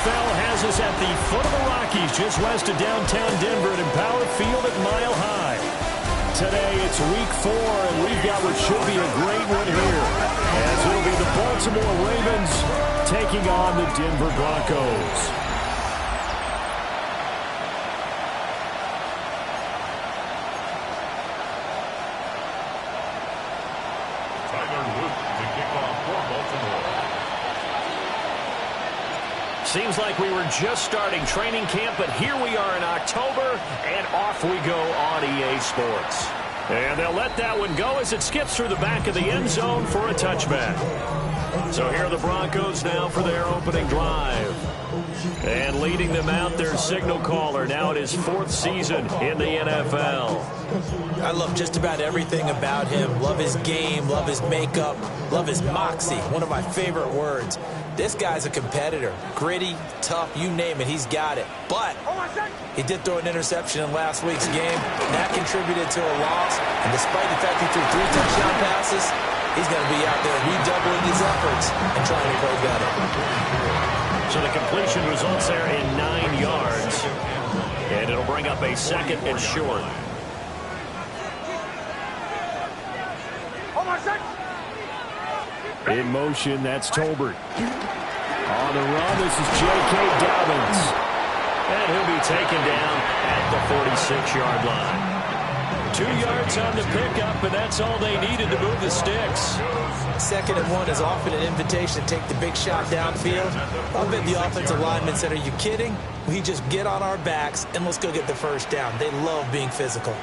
NFL has us at the foot of the Rockies, just west of downtown Denver at Empower Field at Mile High. Today it's week 4, and we've got what should be a great one here, as it'll be the Baltimore Ravens taking on the Denver Broncos. Seems like we were just starting training camp, but here we are in October, and off we go on EA Sports. And they'll let that one go as it skips through the back of the end zone for a touchback. So here are the Broncos now for their opening drive. And leading them out, their signal caller, now in his 4th season in the NFL. I love just about everything about him. Love his game, love his makeup, love his moxie, one of my favorite words. This guy's a competitor. Gritty, tough, you name it, he's got it. But he did throw an interception in last week's game. That contributed to a loss. And despite the fact he threw 3 touchdown passes, he's going to be out there redoubling his efforts and trying to play better. So the completion results there in 9 yards. And it'll bring up a 2nd and short. In motion, that's Tolbert. On the run, this is J.K. Dobbins. And he'll be taken down at the 46-yard line. 2 yards on the pickup, and that's all they needed to move the sticks. 2nd and 1 is often an invitation to take the big shot downfield. I bet the offensive linemen said, are you kidding? We just get on our backs and let's go get the first down. They love being physical.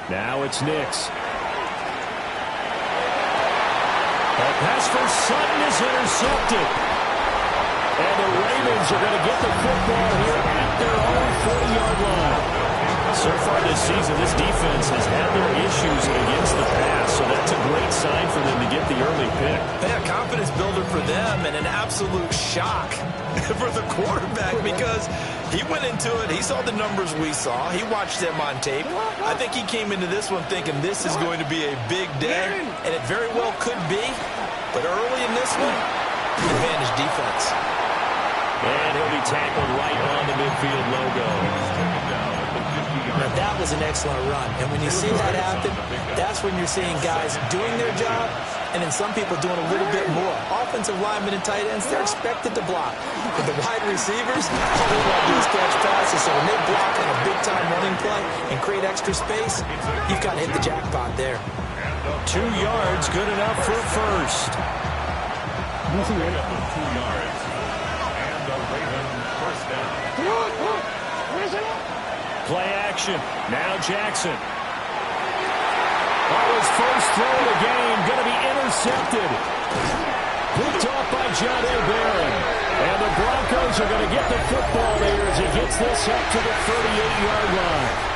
Now it's Nix. That pass for Sutton is intercepted. And the Ravens are going to get the football here at their own 40-yard line. So far this season, this defense has had their issues against the pass, so that's a great sign for them to get the early pick. Yeah, confidence builder for them and an absolute shock for the quarterback because he went into it. He saw the numbers we saw. He watched them on tape. I think he came into this one thinking this is going to be a big day, and it very well could be. But early in this one, advantage defense. And he'll be tackled right on the midfield logo. Now, that was an excellent run. And when you see that happen, that's when you're seeing guys doing their job and then some people doing a little bit more. Offensive linemen and tight ends, they're expected to block. But the wide receivers, all they want to do is catch passes. So when they block on a big-time running play and create extra space, you've got to hit the jackpot there. 2 yards, good enough for a first. 2 yards. And the Ravens first down. Play action. Now Jackson. On his first throw of the game, going to be intercepted. Picked off by John A. Barron. And the Broncos are going to get the football there as he gets this up to the 38-yard line.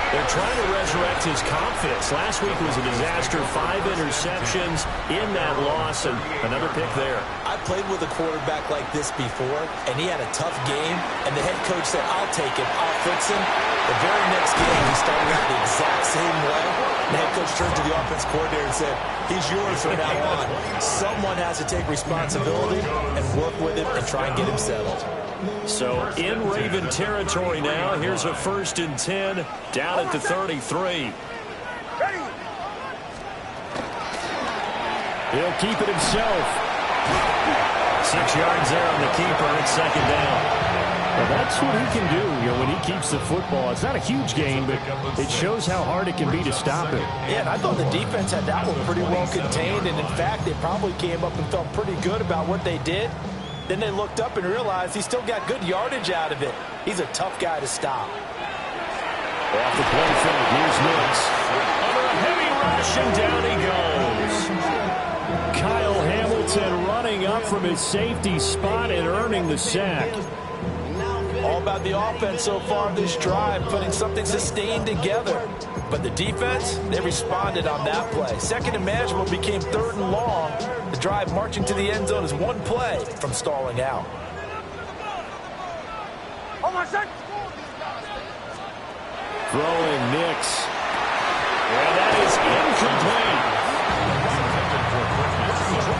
They're trying to resurrect his confidence. Last week was a disaster. 5 interceptions in that loss, and another pick there. I played with a quarterback like this before, and he had a tough game, and the head coach said, I'll take him, I'll fix him. The very next game, he started out the exact same way. The head coach turned to the offense coordinator and said, he's yours from now on. Someone has to take responsibility and work with him and try and get him settled. So in Raven territory now, here's a 1st and 10 down at the 33. He'll keep it himself. 6 yards there on the keeper. It's 2nd down. Well, that's what he can do, when he keeps the football. It's not a huge gain, but it shows how hard it can be to stop it. Yeah, and I thought the defense had that one pretty well contained, and in fact, they probably came up and felt pretty good about what they did. Then they looked up and realized he still got good yardage out of it. He's a tough guy to stop. Off the play fake, here's Nix. Under a heavy rush, and down he goes. Kyle Hamilton running up from his safety spot and earning the sack. All about the offense so far this drive, putting something sustained together. But the defense, they responded on that play. 2nd and manageable became 3rd and long. The drive marching to the end zone is one play from stalling out. Throwing Nix. And that is incomplete.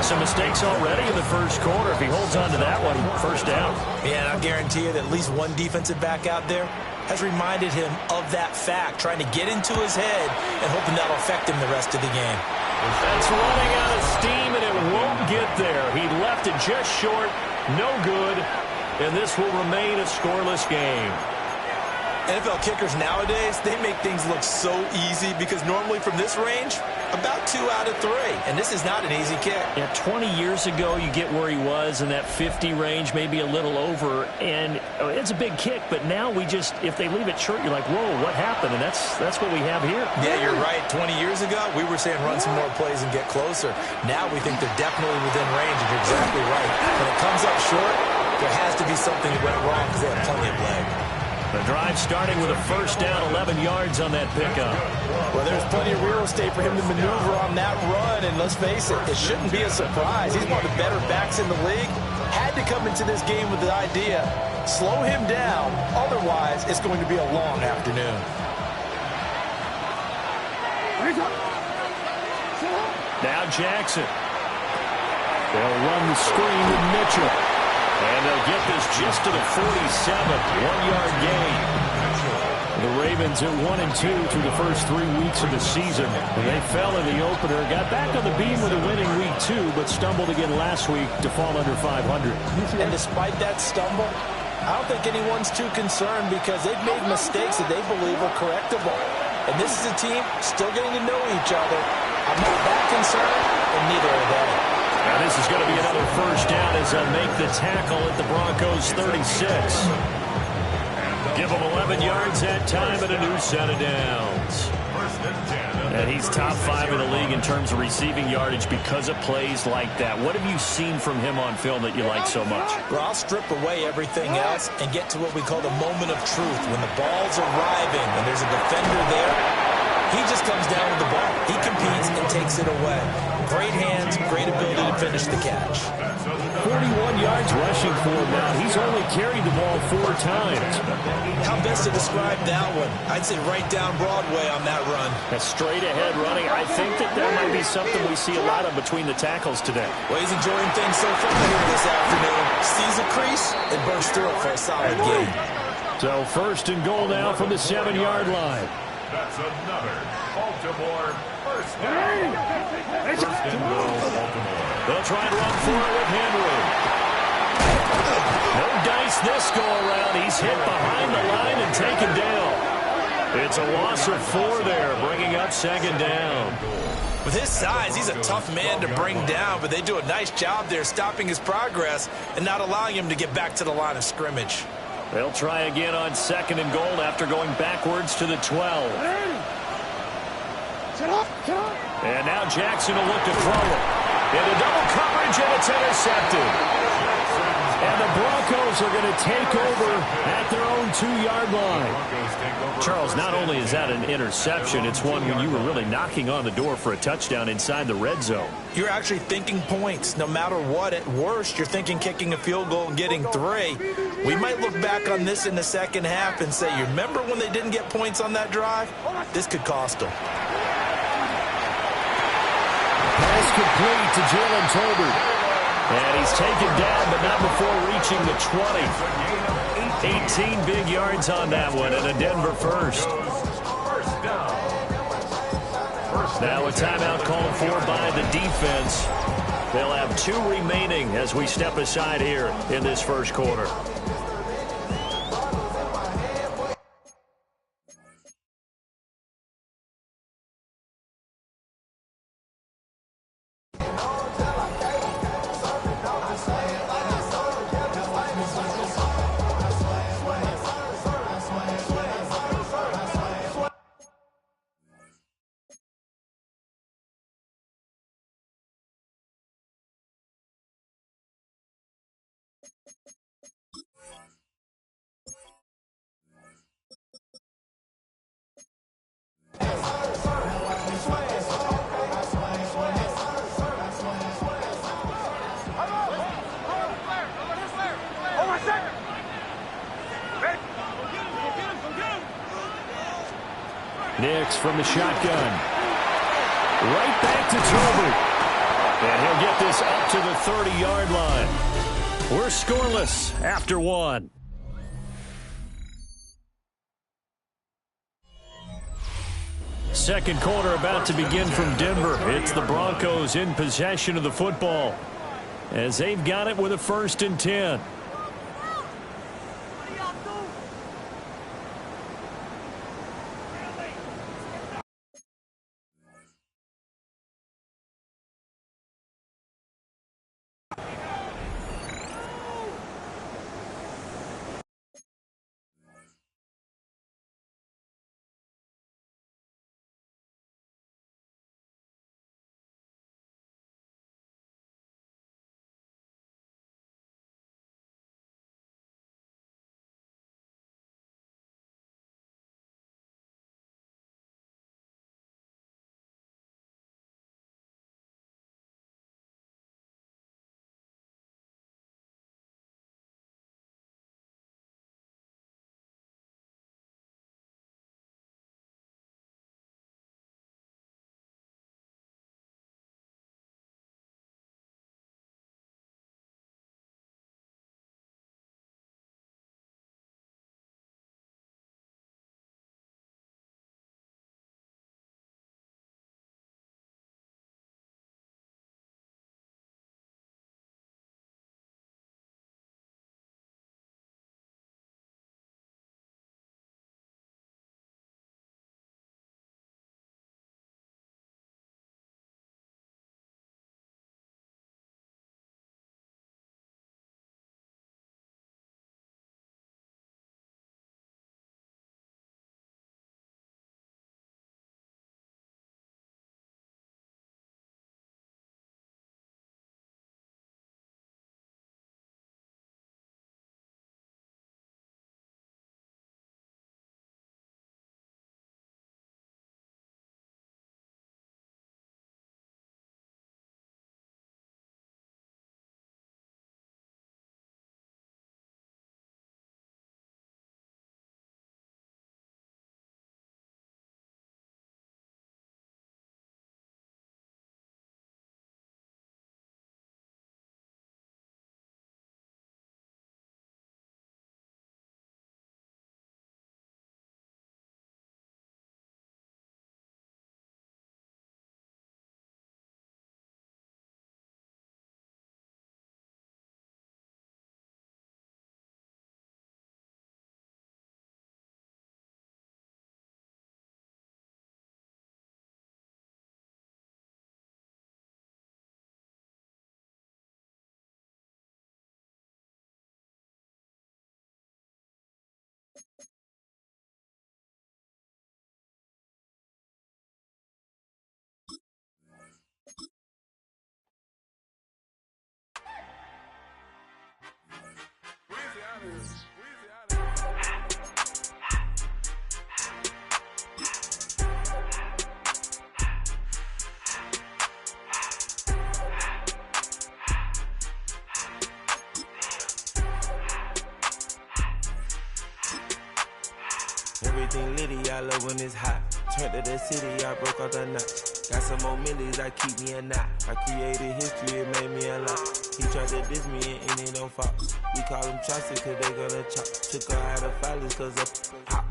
some mistakes already in the first quarter. If he holds on to that one, first down. Yeah, and I guarantee you that at least one defensive back out there has reminded him of that fact, trying to get into his head and hoping that'll affect him the rest of the game. That's running out of steam, and it won't get there. He left it just short, no good, and this will remain a scoreless game. NFL kickers nowadays, they make things look so easy because normally from this range, about 2 out of 3. And this is not an easy kick. Yeah, 20 years ago, you get where he was in that 50 range, maybe a little over. And it's a big kick, but now we just, if they leave it short, you're like, whoa, what happened? And that's what we have here. Yeah, you're right. 20 years ago, we were saying run some more plays and get closer. Now we think they're definitely within range, and you're exactly right. When it comes up short, there has to be something that went wrong because they have plenty of leg. The drive starting with a first down, 11 yards on that pickup. Well, there's plenty of real estate for him to maneuver on that run, and let's face it, it shouldn't be a surprise. He's one of the better backs in the league. Had to come into this game with the idea, slow him down, otherwise it's going to be a long afternoon. Now Jackson. They'll run the screen with Mitchell. And they'll get this just to the 47, 1-yard gain. The Ravens at 1-2 through the first 3 weeks of the season. They fell in the opener, got back on the beam with a winning week 2, but stumbled again last week to fall under 500. And despite that stumble, I don't think anyone's too concerned because they've made mistakes that they believe are correctable. And this is a team still getting to know each other. I'm not that concerned, and neither are they. Now this is going to be another first down as they'll make the tackle at the Broncos 36. Give them 11 yards that time and a new set of downs. And he's top 5 in the league in terms of receiving yardage because of plays like that. What have you seen from him on film that you like so much? Well, I'll strip away everything else and get to what we call the moment of truth. When the ball's arriving and there's a defender there, he just comes down with the ball. He competes and takes it away. Great hands, great ability to finish the catch. 41 yards rushing for him now. He's only carried the ball 4 times. How best to describe that one? I'd say right down Broadway on that run. A straight ahead running. I think that might be something we see a lot of between the tackles today. Well, he's enjoying things so far here this afternoon. Sees a crease and bursts through it for a solid gain. So first and goal now from the 7-yard line. That's another Baltimore first down. First and goal, Baltimore. They'll try and run for it with Henry. No dice this go-around. He's hit behind the line and taken down. It's a loss of 4 there, bringing up second down. With his size, he's a tough man to bring down, but they do a nice job there stopping his progress and not allowing him to get back to the line of scrimmage. They'll try again on second and goal after going backwards to the 12. And now Jackson will look to throw it. Into double coverage, and it's intercepted. And the Broncos are going to take over at their own 2-yard line. Charles, not only is that an interception, it's one when you were really knocking on the door for a touchdown inside the red zone. You're actually thinking points. No matter what, at worst, you're thinking kicking a field goal and getting 3. We might look back on this in the second half and say, you remember when they didn't get points on that drive? This could cost them. Pass complete to Jalen Tolbert. And he's taken down, but not before reaching the 20. 18 big yards on that one, and a Denver first. Now a timeout called for by the defense. They'll have 2 remaining as we step aside here in this first quarter. Nix from the shotgun. Right back to Tolbert. And he'll get this up to the 30-yard line. We're scoreless after one. Second quarter about to begin from Denver. It's the Broncos in possession of the football as they've got it with a 1st and 10. Everything litty, I love when it's hot. Turned to the city, I broke out the knot. Got some more millies that keep me a knot. I created history, it made me a lot. He tried to diss me and it don't fall. We call them chopsticks cause they gonna chop. Took her out of filers cause of pop.